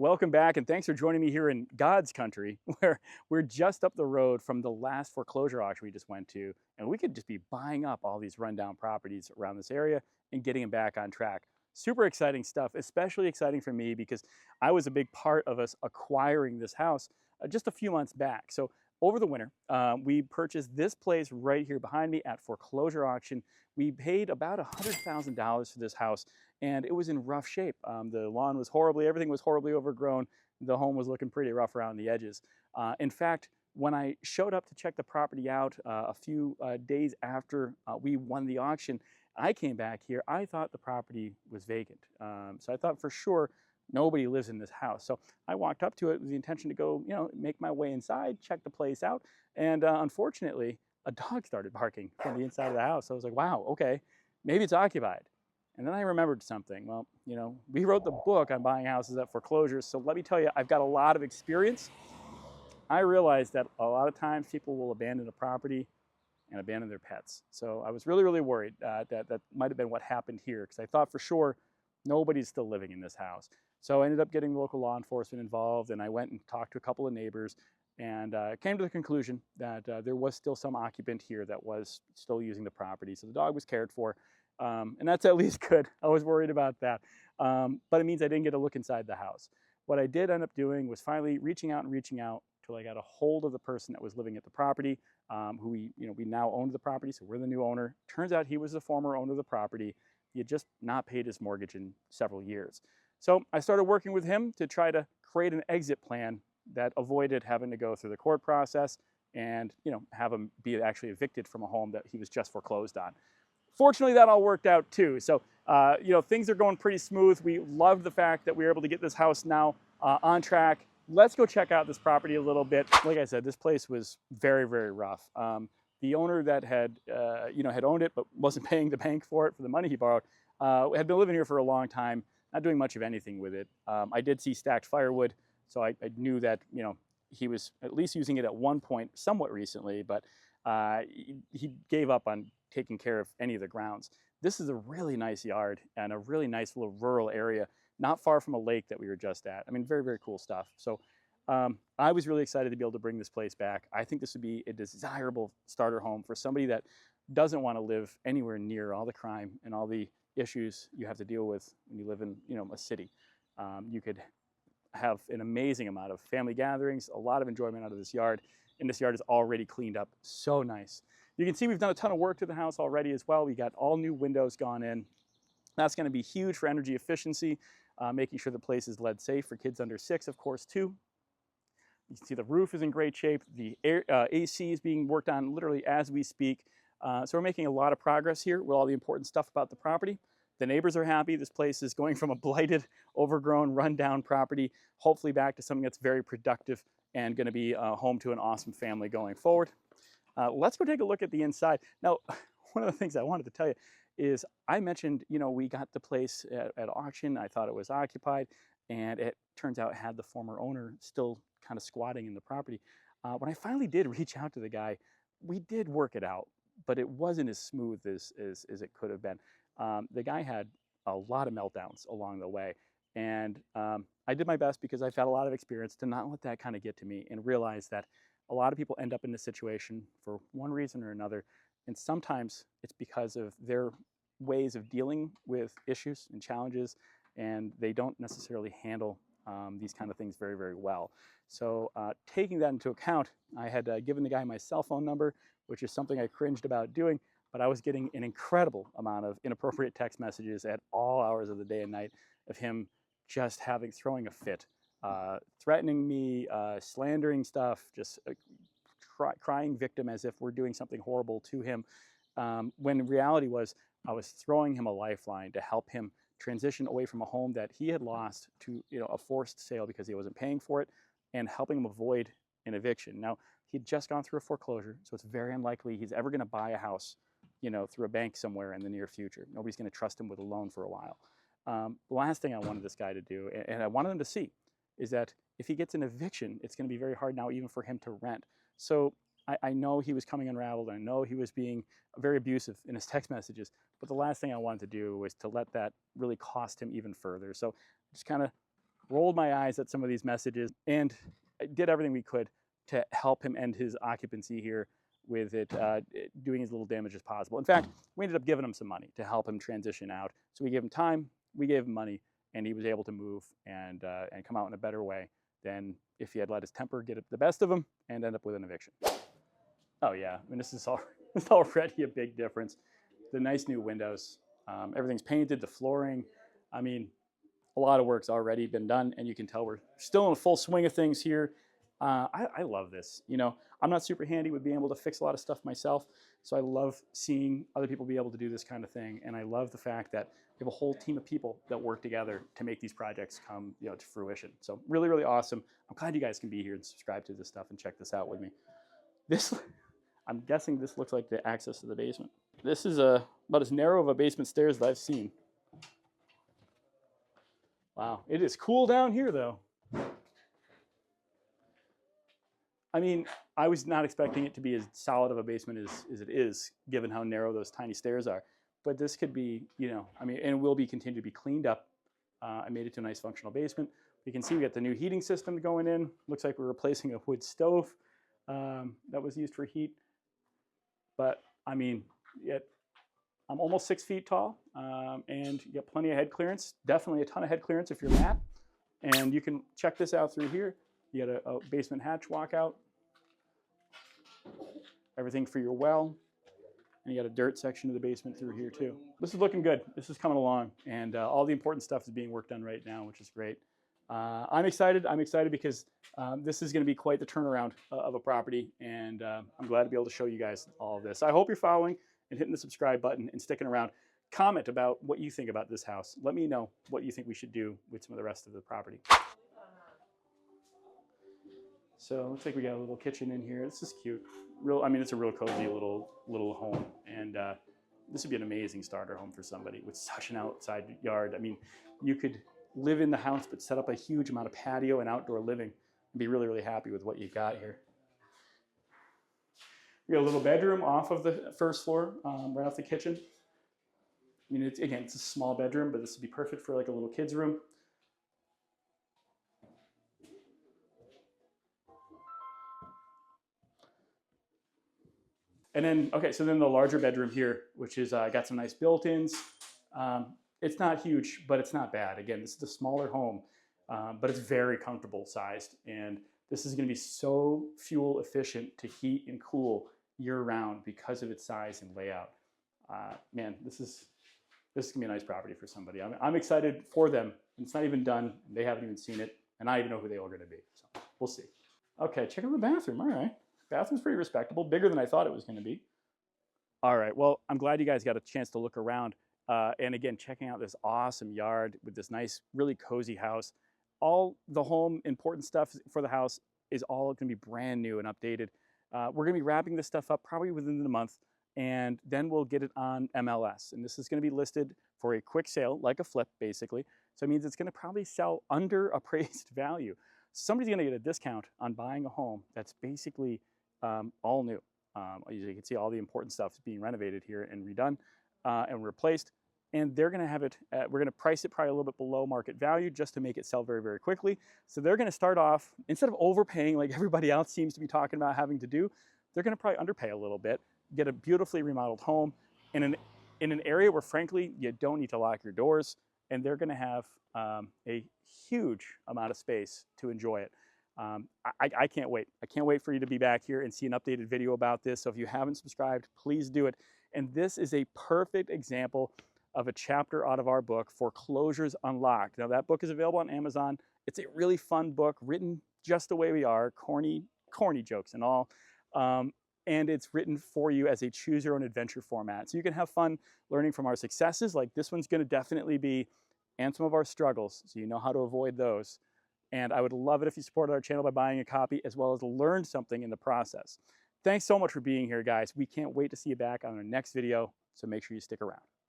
Welcome back, and thanks for joining me here in God's country, where we're just up the road from the last foreclosure auction we just went to, and we could just be buying up all these rundown properties around this area and getting them back on track. Super exciting stuff, especially exciting for me because I was a big part of us acquiring this house just a few months back. So over the winter, we purchased this place right here behind me at foreclosure auction. We paid about $100,000 for this house, and it was in rough shape. The lawn was everything was horribly overgrown. The home was looking pretty rough around the edges. In fact, when I showed up to check the property out a few days after we won the auction, I came back here. I thought the property was vacant. So I thought for sure nobody lives in this house. So I walked up to it with the intention to go, make my way inside, check the place out. And unfortunately, a dog started barking from the inside of the house. So I was like, wow, okay, maybe it's occupied. And then I remembered something. Well, we wrote the book on buying houses at foreclosures. So let me tell you, I've got a lot of experience. I realized that a lot of times people will abandon a property and abandon their pets. So I was really, really worried that might have been what happened here, because I thought for sure nobody's still living in this house. So I ended up getting local law enforcement involved, and I went and talked to a couple of neighbors, and came to the conclusion that there was still some occupant here that was still using the property. So the dog was cared for, and that's at least good. I was worried about that, but it means I didn't get a look inside the house. What I did end up doing was finally reaching out till I got a hold of the person that was living at the property, who we now owned the property, so we're the new owner. Turns out he was the former owner of the property. He had just not paid his mortgage in several years. So I started working with him to try to create an exit plan that avoided having to go through the court process and have him be actually evicted from a home that he was just foreclosed on. Fortunately, that all worked out too. So things are going pretty smooth. We loved the fact that we were able to get this house now on track. Let's go check out this property a little bit. Like I said, this place was very, very rough. The owner that had owned it but wasn't paying the bank for the money he borrowed, had been living here for a long time, not doing much of anything with it. I did see stacked firewood, so I knew that he was at least using it at one point somewhat recently, but he gave up on taking care of any of the grounds. This is a really nice yard and a really nice little rural area, not far from a lake that we were just at. I mean, very, very cool stuff. So I was really excited to be able to bring this place back. I think this would be a desirable starter home for somebody that doesn't want to live anywhere near all the crime and all the issues you have to deal with when you live in a city. You could have an amazing amount of family gatherings, a lot of enjoyment out of this yard, and this yard is already cleaned up so nice. You can see we've done a ton of work to the house already as well. We got all new windows gone in. That's going to be huge for energy efficiency, making sure the place is lead safe for kids under 6, of course, too. You can see the roof is in great shape. The AC is being worked on literally as we speak. So we're making a lot of progress here with all the important stuff about the property. The neighbors are happy. This place is going from a blighted, overgrown, rundown property, hopefully back to something that's very productive and going to be home to an awesome family going forward. Let's go take a look at the inside. Now, one of the things I wanted to tell you is I mentioned, we got the place at auction. I thought it was occupied, and it turns out it had the former owner still kind of squatting in the property. When I finally did reach out to the guy, we did work it out, but it wasn't as smooth as it could have been. The guy had a lot of meltdowns along the way, and I did my best, because I've had a lot of experience, to not let that kind of get to me and realize that a lot of people end up in this situation for one reason or another, and sometimes it's because of their ways of dealing with issues and challenges, and they don't necessarily handle these kind of things very, very well. So taking that into account, I had given the guy my cell phone number, which is something I cringed about doing, but I was getting an incredible amount of inappropriate text messages at all hours of the day and night of him just throwing a fit, threatening me, slandering stuff, just crying victim as if we're doing something horrible to him, when reality was I was throwing him a lifeline to help him transition away from a home that he had lost to a forced sale because he wasn't paying for it, and helping him avoid an eviction. Now, he'd just gone through a foreclosure, so it's very unlikely he's ever going to buy a house through a bank somewhere in the near future. Nobody's going to trust him with a loan for a while. The last thing I wanted this guy to do, and I wanted him to see, is that if he gets an eviction, it's going to be very hard now even for him to rent. So I know he was coming unraveled. I know he was being very abusive in his text messages, but the last thing I wanted to do was to let that really cost him even further. So just kind of rolled my eyes at some of these messages, and did everything we could to help him end his occupancy here with it doing as little damage as possible. In fact, we ended up giving him some money to help him transition out. So we gave him time, we gave him money, and he was able to move and come out in a better way than if he had let his temper get the best of him and end up with an eviction. Oh yeah, I mean, this is already a big difference. The nice new windows, everything's painted, the flooring. I mean, a lot of work's already been done, and you can tell we're still in the full swing of things here. I love this. You know, I'm not super handy with being able to fix a lot of stuff myself, so I love seeing other people be able to do this kind of thing, and I love the fact that we have a whole team of people that work together to make these projects come, you know, to fruition. So really, really awesome. I'm glad you guys can be here and subscribe to this stuff and check this out with me. This, I'm guessing this looks like the access to the basement. This is about as narrow of a basement stairs that I've seen. Wow, it is cool down here though. I mean, I was not expecting it to be as solid of a basement as it is, given how narrow those tiny stairs are. But this could be, you know, I mean, and it will be continue to be cleaned up. I made it to a nice functional basement. You can see we got the new heating system going in. Looks like we're replacing a wood stove that was used for heat. But I mean, I'm almost 6 feet tall, and you got plenty of head clearance. Definitely a ton of head clearance if you're Matt. And you can check this out through here. You got a basement hatch walkout, everything for your well, and you got a dirt section of the basement through here too. This is looking good. This is coming along, and all the important stuff is being worked on right now, which is great. I'm excited. I'm excited because this is going to be quite the turnaround of a property, and I'm glad to be able to show you guys all of this. I hope you're following and hitting the subscribe button and sticking around. Comment about what you think about this house. Let me know what you think we should do with some of the rest of the property. So looks like we got a little kitchen in here. This is cute. I mean, it's a real cozy little home, and this would be an amazing starter home for somebody with such an outside yard. I mean, you could live in the house but set up a huge amount of patio and outdoor living and be really, really happy with what you got here. We got a little bedroom off of the first floor, right off the kitchen. I mean, it's a small bedroom, but this would be perfect for like a little kid's room. And then, okay, so then the larger bedroom here, which is got some nice built-ins. It's not huge, but it's not bad. Again, this is a smaller home, but it's very comfortable sized. And this is gonna be so fuel efficient to heat and cool year round because of its size and layout. Man, this is gonna be a nice property for somebody. I'm excited for them. It's not even done. They haven't even seen it, and I don't even know who they are gonna be. So we'll see. Okay, check out the bathroom, all right. Bathroom's pretty respectable, bigger than I thought it was going to be. All right, well, I'm glad you guys got a chance to look around. And again, checking out this awesome yard with this nice, really cozy house. All the home important stuff for the house is all going to be brand new and updated. We're going to be wrapping this stuff up probably within the month, and then we'll get it on MLS. And this is going to be listed for a quick sale, like a flip, basically. So it means it's going to probably sell under appraised value. Somebody's going to get a discount on buying a home that's basically all new. You can see all the important stuff is being renovated here and redone and replaced. And they're going to have it, we're going to price it probably a little bit below market value just to make it sell very, very quickly. So they're going to start off, instead of overpaying like everybody else seems to be talking about having to do, they're going to probably underpay a little bit, get a beautifully remodeled home in an area where, frankly, you don't need to lock your doors. And they're going to have a huge amount of space to enjoy it. I can't wait. I can't wait for you to be back here and see an updated video about this. So if you haven't subscribed, please do it. And this is a perfect example of a chapter out of our book, Foreclosures Unlocked. Now that book is available on Amazon. It's a really fun book, written just the way we are, corny jokes and all. And it's written for you as a choose your own adventure format. So you can have fun learning from our successes. Like this one's going to definitely be, and some of our struggles, so you know how to avoid those. And I would love it if you supported our channel by buying a copy, as well as learned something in the process. Thanks so much for being here, guys. We can't wait to see you back on our next video, so make sure you stick around.